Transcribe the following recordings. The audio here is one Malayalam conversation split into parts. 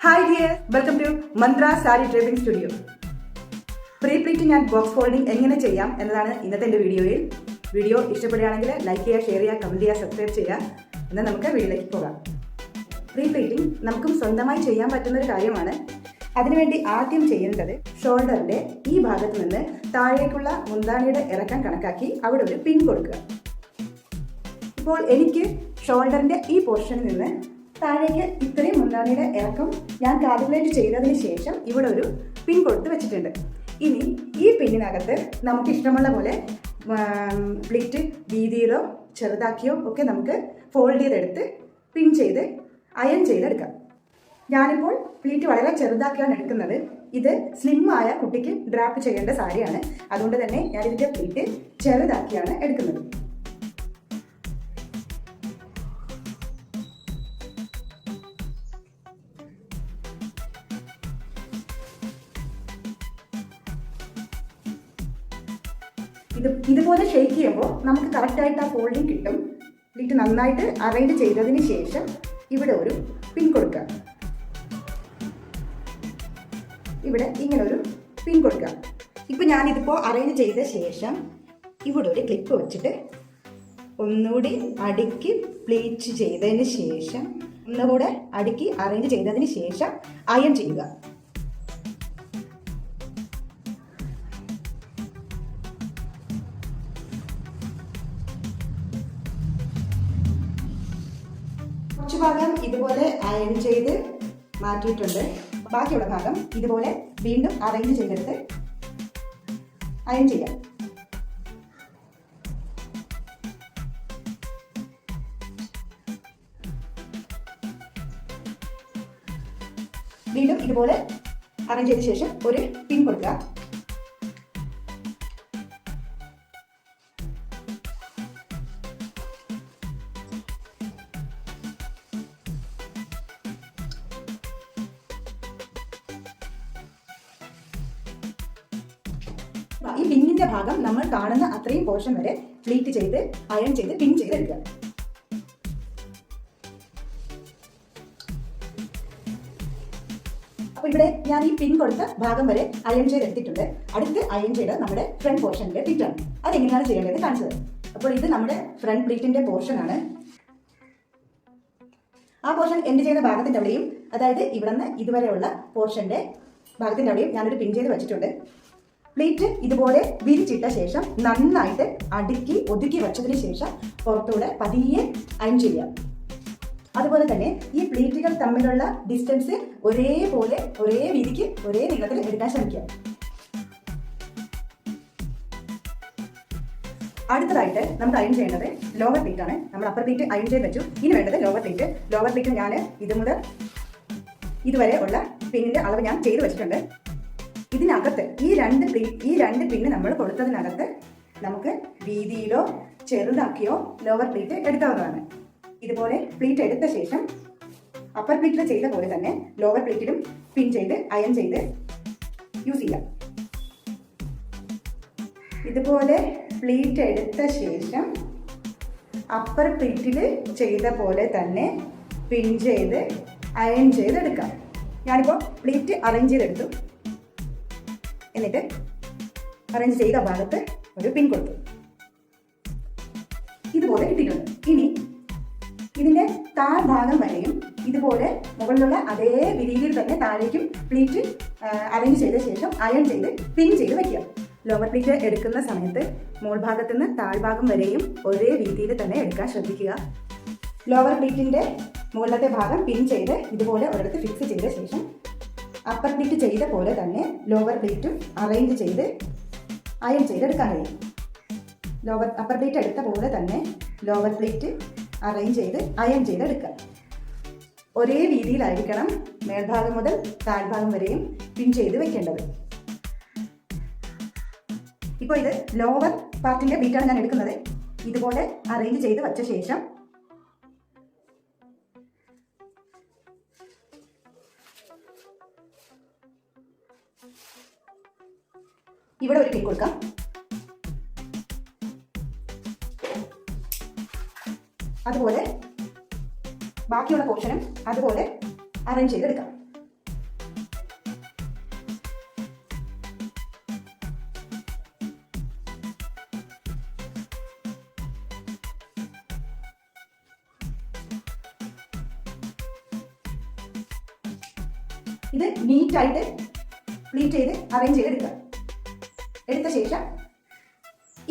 Hi dear, welcome to Mantra Saree Draping Studio. Pre-pleating and box folding എങ്ങനെ ചെയ്യാം എന്നതാണ് ഇന്നത്തെ എൻ്റെ വീഡിയോയിൽ. വീഡിയോ ഇഷ്ടപ്പെടുകയാണെങ്കിൽ ലൈക്ക് ചെയ്യുക, ഷെയർ ചെയ്യുക, കമൻറ്റ് ചെയ്യുക, സബ്സ്ക്രൈബ് ചെയ്യുക. എന്നാൽ നമുക്ക് വീഡിയോയിലേക്ക് പോകാം. പ്രീപ്ലീറ്റിംഗ് നമുക്കും സ്വന്തമായി ചെയ്യാൻ പറ്റുന്ന ഒരു കാര്യമാണ്. അതിനുവേണ്ടി ആദ്യം ചെയ്യേണ്ടത് ഷോൾഡറിൻ്റെ ഈ ഭാഗത്ത് നിന്ന് താഴേക്കുള്ള മുന്താണിയുടെ ഇറക്കം കണക്കാക്കി അവിടെ ഒരു പിൻ കൊടുക്കുക. ഇപ്പോൾ എനിക്ക് ഷോൾഡറിൻ്റെ ഈ പോർഷനിൽ നിന്ന് താഴേക്ക് ഇത്രയും മുന്താണിയുടെ ഇറക്കം ഞാൻ കാൽക്കുലേറ്റ് ചെയ്തതിന് ശേഷം ഇവിടെ ഒരു പിൻ കൊടുത്ത് വെച്ചിട്ടുണ്ട്. ഇനി ഈ പിന്നിനകത്ത് നമുക്ക് ഇഷ്ടമുള്ള പോലെ പ്ലീറ്റ് വീതിയിലോ ചെറുതാക്കിയോ ഒക്കെ നമുക്ക് ഫോൾഡ് ചെയ്തെടുത്ത് പിൻ ചെയ്ത് അയൺ ചെയ്തെടുക്കാം. ഞാനിപ്പോൾ പ്ലീറ്റ് വളരെ ചെറുതാക്കിയാണ് എടുക്കുന്നത്. ഇത് സ്ലിമ്മായ കുട്ടിക്ക് ഡ്രാപ്പ് ചെയ്യേണ്ട സാരിയാണ്. അതുകൊണ്ട് തന്നെ ഞാനിതിൻ്റെ പ്ലീറ്റ് ചെറുതാക്കിയാണ് എടുക്കുന്നത്. ഇതുപോലെ ഷേക്ക് ചെയ്യുമ്പോൾ നമുക്ക് കറക്റ്റായിട്ട് ആ ഫോൾഡിങ് കിട്ടും. പ്ലീറ്റ് നന്നായിട്ട് അറേഞ്ച് ചെയ്തതിന് ശേഷം ഇവിടെ ഒരു പിൻ കൊടുക്കുക. ഇവിടെ ഇങ്ങനെ ഒരു പിൻ കൊടുക്കുക. ഇപ്പോൾ ഞാനിതിപ്പോൾ അറേഞ്ച് ചെയ്ത ശേഷം ഇവിടെ ഒരു ക്ലിപ്പ് വെച്ചിട്ട് ഒന്നുകൂടി അടുക്കി പ്ലീറ്റ് ചെയ്തതിന് ശേഷം ഒന്നുകൂടെ അടുക്കി അറേഞ്ച് ചെയ്തതിന് ശേഷം അയൺ ചെയ്യുക. കുറച്ച് ഭാഗം ഇതുപോലെ അയൺ ചെയ്ത് മാറ്റിയിട്ടുണ്ട്. ബാക്കിയുള്ള ഭാഗം ഇതുപോലെ വീണ്ടും അറേഞ്ച് ചെയ്തെടുത്ത് അയൺ ചെയ്യാം. വീണ്ടും ഇതുപോലെ അറേഞ്ച് ചെയ്ത ശേഷം ഒരു പിൻ കൊടുക്കുക. ഈ പിന്നിന്റെ ഭാഗം നമ്മൾ കാണുന്ന അത്രയും പോർഷൻ വരെ പ്ലീറ്റ് ചെയ്ത് അയൺ ചെയ്ത് പിൻ ചെയ്തെടുക്കുക. അപ്പോൾ ഇവിടെ ഞാൻ ഈ പിൻ കൊടുത്ത ഭാഗം വരെ അയൺ ചെയ്തെടുത്തിട്ടുണ്ട്. അടുത്ത് അയൺ ചെയ്ത് നമ്മുടെ ഫ്രണ്ട് പോർഷനിലെ പ്ലീറ്റാണ്. അതെങ്ങനെയാണ് ചെയ്യേണ്ടത് കാണിച്ചത്. അപ്പോൾ ഇത് നമ്മുടെ ഫ്രണ്ട് പ്ലീറ്റിന്റെ പോർഷനാണ്. ആ പോർഷൻ എൻഡ് ചെയ്യുന്ന ഭാഗത്തിൻ്റെ അവിടെയും, അതായത് ഇവിടെ നിന്ന് ഇതുവരെയുള്ള പോർഷന്റെ ഭാഗത്തിൻ്റെ അവിടെയും ഞാനൊരു പിൻ ചെയ്ത് വെച്ചിട്ടുണ്ട്. പ്ലീറ്റ് ഇതുപോലെ വിരിച്ചിട്ട ശേഷം നന്നായിട്ട് അടുക്കി ഒതുക്കി വെച്ചതിന് ശേഷം പുറത്തൂടെ പതിയെ അയൺ ചെയ്യാം. അതുപോലെ തന്നെ ഈ പ്ലീറ്റുകൾ തമ്മിലുള്ള ഡിസ്റ്റൻസ് ഒരേപോലെ ഒരേ വീതിക്ക് ഒരേ നീളത്തിൽ എടുക്കാൻ ശ്രമിക്കുക. അടുത്തതായിട്ട് നമുക്ക് അയൺ ചെയ്യേണ്ടത് ലോവർ പ്ലീറ്റ് ആണ്. നമ്മൾ അപ്പർ പ്ലീറ്റ് അയൺ ചെയ്ത് വെച്ചു. ഇനി വേണ്ടത് ലോവർ പ്ലീറ്റ്. ലോവർ പ്ലീറ്റ് ഞാൻ ഇത് മുതൽ ഇതുവരെ ഉള്ള പിന്നിന്റെ അളവ് ഞാൻ ചെയ്ത് വെച്ചിട്ടുണ്ട്. ഇതിനകത്ത് ഈ രണ്ട് പിന്ന് നമ്മൾ കൊടുത്തതിനകത്ത് നമുക്ക് വീതിയിലോ ചെറുതാക്കിയോ ലോവർ പ്ലീറ്റ് എടുക്കാവുന്നതാണ്. ഇതുപോലെ പ്ലീറ്റ് എടുത്ത ശേഷം അപ്പർ പ്ലീറ്റിൽ ചെയ്ത പോലെ തന്നെ ലോവർ പ്ലീറ്റിലും പിൻ ചെയ്ത് അയൺ ചെയ്ത് യൂസ് ചെയ്യാം. ഇതുപോലെ പ്ലീറ്റ് എടുത്ത ശേഷം അപ്പർ പ്ലീറ്റിൽ ചെയ്ത പോലെ തന്നെ പിൻ ചെയ്ത് അയൺ ചെയ്തെടുക്കാം. ഞാനിപ്പോൾ പ്ലീറ്റ് അറേഞ്ച് ചെയ്തെടുത്തു. എന്നിട്ട് അറേഞ്ച് ചെയ്ത ഭാഗത്ത് ഒരു പിൻ കൊടുത്തു. ഇതുപോലെ കിട്ടിയിട്ടുണ്ട്. ഇനി ഇതിൻ്റെ താഴ്ഭാഗം വരെയും ഇതുപോലെ മുകളിലുള്ള അതേ രീതിയിൽ തന്നെ താഴേക്കും പ്ലീറ്റ് അറേഞ്ച് ചെയ്ത ശേഷം അയൺ ചെയ്ത് പിൻ ചെയ്ത് വയ്ക്കുക. ലോവർ പ്ലീറ്റ് എടുക്കുന്ന സമയത്ത് മുകൾ ഭാഗത്തു നിന്ന് താഴ്ഭാഗം വരെയും ഒരേ രീതിയിൽ തന്നെ എടുക്കാൻ ശ്രദ്ധിക്കുക. ലോവർ പ്ലീറ്റിൻ്റെ മുകളിലത്തെ ഭാഗം പിൻ ചെയ്ത് ഇതുപോലെ ഒരിടത്ത് ഫിക്സ് ചെയ്ത ശേഷം അപ്പർ പ്ലീറ്റ് ചെയ്ത പോലെ തന്നെ ലോവർ പ്ലീറ്റും അറേഞ്ച് ചെയ്ത് അയൺ ചെയ്തെടുക്കാൻ കഴിയും. അപ്പർ പ്ലീറ്റ് എടുത്ത പോലെ തന്നെ ലോവർ പ്ലീറ്റ് അറേഞ്ച് ചെയ്ത് അയൺ ചെയ്തെടുക്കുക. ഒരേ രീതിയിലായിരിക്കണം മേൽഭാഗം മുതൽ താഴ്ഭാഗം വരെയും പിൻ ചെയ്ത് വെക്കേണ്ടത്. ഇപ്പോൾ ഇത് ലോവർ പാർട്ടിൻ്റെ പ്ലീറ്റാണ് ഞാൻ എടുക്കുന്നത്. ഇതുപോലെ അറേഞ്ച് ചെയ്ത് വച്ച ശേഷം ഇവിടെ ഒരു പിൻ കൊടുക്കാം. അതുപോലെ ബാക്കിയുള്ള പോർഷനും അതുപോലെ അറേഞ്ച് ചെയ്തെടുക്കാം. ഇത് നീറ്റായിട്ട് പ്ലീറ്റ് ചെയ്ത് അറേഞ്ച് ചെയ്ത് എടുക്കുക. എടുത്ത ശേഷം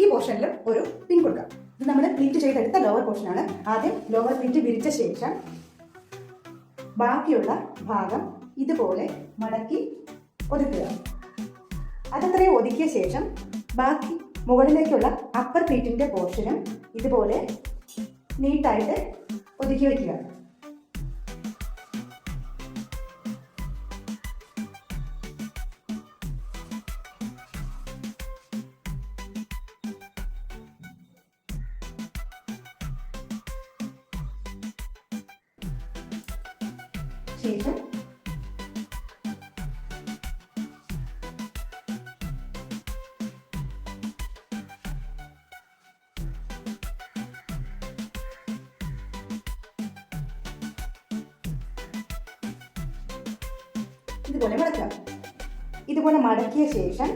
ഈ പോർഷനിൽ ഒരു പിൻ കൊടുക്കുക. ഇത് നമ്മൾ പ്ലീറ്റ് ചെയ്തെടുത്ത ലോവർ പോർഷനാണ്. ആദ്യം ലോവർ പ്ലീറ്റ് വിരിച്ച ശേഷം ബാക്കിയുള്ള ഭാഗം ഇതുപോലെ മടക്കി ഒതുക്കുക. അതത്രയും ഒതുക്കിയ ശേഷം ബാക്കി മുകളിലേക്കുള്ള അപ്പർ പ്ലീറ്റിൻ്റെ പോർഷനും ഇതുപോലെ നീറ്റായിട്ട് ഒതുക്കി വയ്ക്കുക. ശേഷം ഇതുപോലെ മടക്കുക. ഇതുപോലെ മടക്കിയ ശേഷം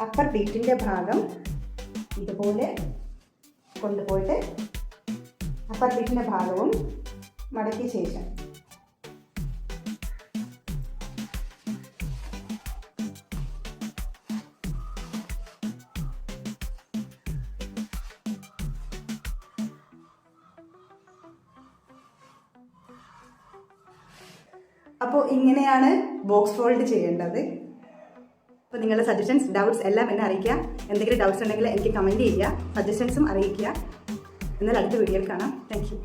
അപ്പർ പ്ലീറ്റിൻ്റെ ഭാഗം ഇതുപോലെ കൊണ്ടുപോയിട്ട് അപ്പർ പ്ലീറ്റിൻ്റെ ഭാഗവും മടക്കിയ ശേഷം അപ്പോൾ ഇങ്ങനെയാണ് ബോക്സ് ഫോൾഡ് ചെയ്യേണ്ടത്. അപ്പോൾ നിങ്ങളുടെ സജഷൻസ്, ഡൗട്ട്സ് എല്ലാം എന്നെ അറിയിക്കുക. എന്തെങ്കിലും ഡൗട്ട്സ് ഉണ്ടെങ്കിൽ എനിക്ക് കമൻറ്റ് ചെയ്യുക, സജഷൻസും അറിയിക്കുക. എന്നാൽ അടുത്ത വീഡിയോയിൽ കാണാം. Thank you.